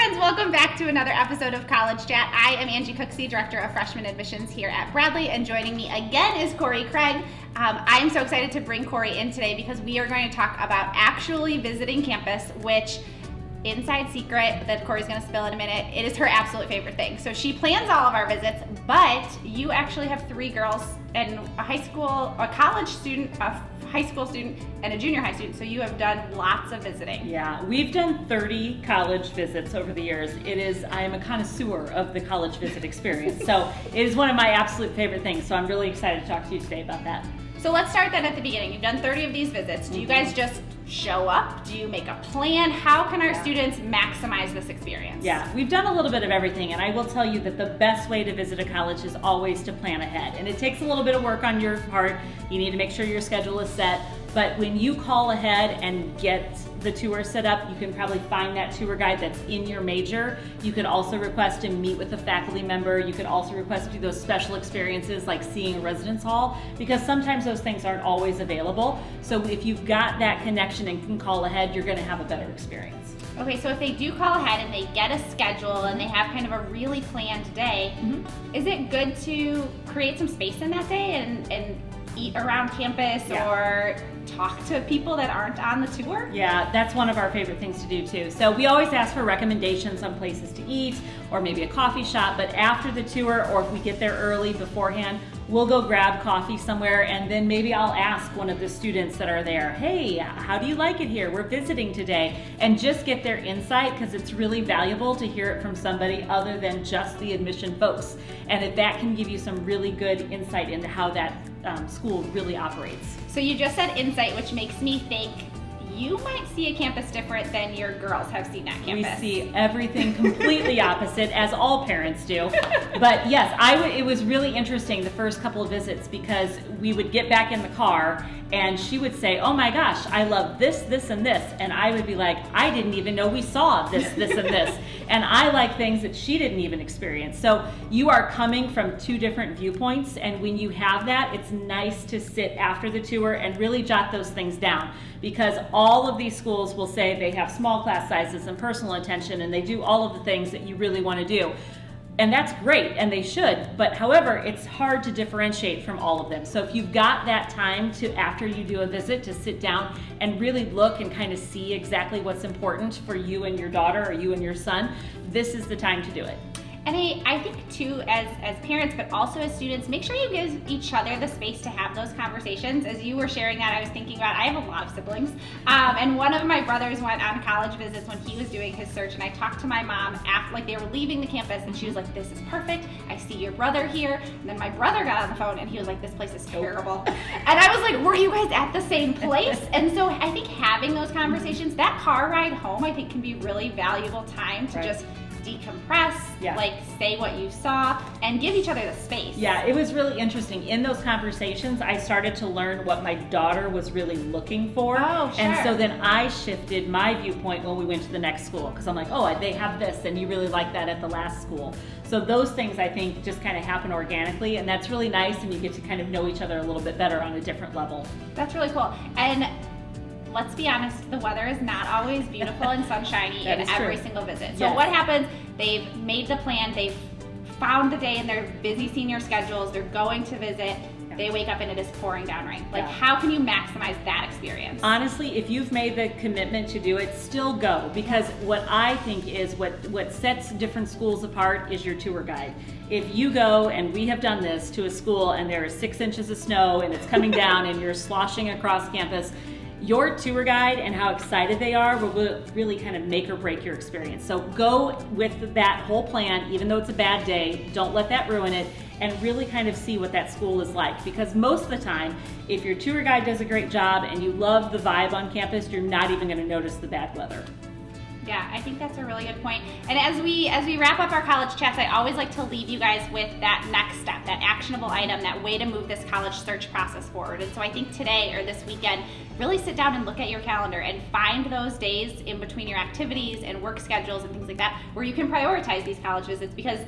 friends, welcome back to another episode of College Chat. I am Angie Cooksey, Director of Freshman Admissions here at Bradley, and joining me again is Corey Craig. I am so excited to bring Corey in today because we are going to talk about actually visiting campus, which, inside secret that Corey's going to spill in a minute, it is her absolute favorite thing. So she plans all of our visits, but you actually have three girls and a college student, a high school student, and a junior high student, so you have done lots of visiting. Yeah, we've done 30 college visits over the years. I am a connoisseur of the college visit experience, so it is one of my absolute favorite things, so I'm really excited to talk to you today about that. So let's start then at the beginning. You've done 30 of these visits. Do you guys just show up? Do you make a plan? How can our students maximize this experience? Yeah, we've done a little bit of everything, and I will tell you that the best way to visit a college is always to plan ahead. And it takes a little bit of work on your part. You need to make sure your schedule is set. But when you call ahead and get the tour set up, you can probably find that tour guide that's in your major. You could also request to meet with a faculty member. You could also request to do those special experiences like seeing a residence hall, because sometimes those things aren't always available. So if you've got that connection and can call ahead, you're going to have a better experience. Okay, so if they do call ahead and they get a schedule and they have kind of a really planned day, is it good to create some space in that day and eat around campus or talk to people that aren't on the tour? Yeah, that's one of our favorite things to do too. So we always ask for recommendations on places to eat or maybe a coffee shop, but after the tour, or if we get there early beforehand, we'll go grab coffee somewhere, and then maybe I'll ask one of the students that are there, hey, how do you like it here? We're visiting today, and just get their insight, because it's really valuable to hear it from somebody other than just the admission folks. And if that can give you some really good insight into how that school really operates. So you just said insight, which makes me think you might see a campus different than your girls have seen that campus. We see everything completely opposite, as all parents do. But yes, it was really interesting the first couple of visits, because we would get back in the car and she would say, oh my gosh, I love this, this, and this. And I would be like, I didn't even know we saw this, this, and this. And I like things that she didn't even experience. So you are coming from two different viewpoints. And when you have that, it's nice to sit after the tour and really jot those things down, because all of these schools will say they have small class sizes and personal attention, and they do all of the things that you really want to do. And that's great, and they should, but however, it's hard to differentiate from all of them. So if you've got that time to, after you do a visit, to sit down and really look and kind of see exactly what's important for you and your daughter or you and your son, this is the time to do it. And I think too, as parents, but also as students, make sure you give each other the space to have those conversations. As you were sharing that, I was thinking about, I have a lot of siblings, and one of my brothers went on college visits when he was doing his search, and I talked to my mom after, like, they were leaving the campus, and she was like, this is perfect, I see your brother here. And then my brother got on the phone and he was like, this place is terrible. And I was like, were you guys at the same place? And so I think having those conversations, that car ride home, I think can be really valuable time to just decompress, like say what you saw, and give each other the space. Yeah, it was really interesting. In those conversations, I started to learn what my daughter was really looking for. Oh, sure. And so then I shifted my viewpoint when we went to the next school, because I'm like, oh, they have this, and you really like that at the last school. So those things, I think, just kind of happen organically, and that's really nice, and you get to kind of know each other a little bit better on a different level. That's really cool. And let's be honest, the weather is not always beautiful and sunshiny in every single visit. So what happens, they've made the plan, they've found the day in their busy senior schedules, they're going to visit, they wake up and it is pouring down rain. Like, how can you maximize that experience? Honestly, if you've made the commitment to do it, still go, because what I think is what sets different schools apart is your tour guide. If you go, and we have done this, to a school and there is 6 inches of snow and it's coming down and you're sloshing across campus, your tour guide and how excited they are will really kind of make or break your experience. So go with that whole plan, even though it's a bad day. Don't let that ruin it, and really kind of see what that school is like. Because most of the time, if your tour guide does a great job and you love the vibe on campus, you're not even going to notice the bad weather. Yeah, I think that's a really good point. And as we wrap up our college chats, I always like to leave you guys with that next step, that actionable item, that way to move this college search process forward. And so I think today or this weekend, really sit down and look at your calendar and find those days in between your activities and work schedules and things like that where you can prioritize these college visits, because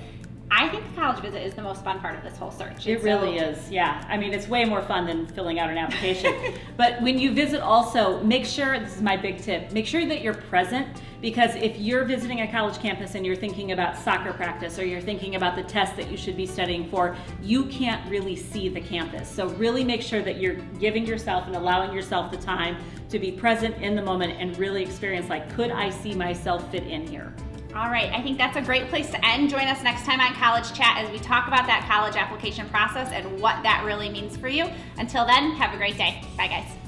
I think the college visit is the most fun part of this whole search. It really is, yeah. I mean, it's way more fun than filling out an application. But when you visit also, make sure, this is my big tip, make sure that you're present, because if you're visiting a college campus and you're thinking about soccer practice or you're thinking about the test that you should be studying for, you can't really see the campus. So really make sure that you're giving yourself and allowing yourself the time to be present in the moment and really experience, like, could I see myself fit in here? All right, I think that's a great place to end. Join us next time on College Chat as we talk about that college application process and what that really means for you. Until then, have a great day. Bye, guys.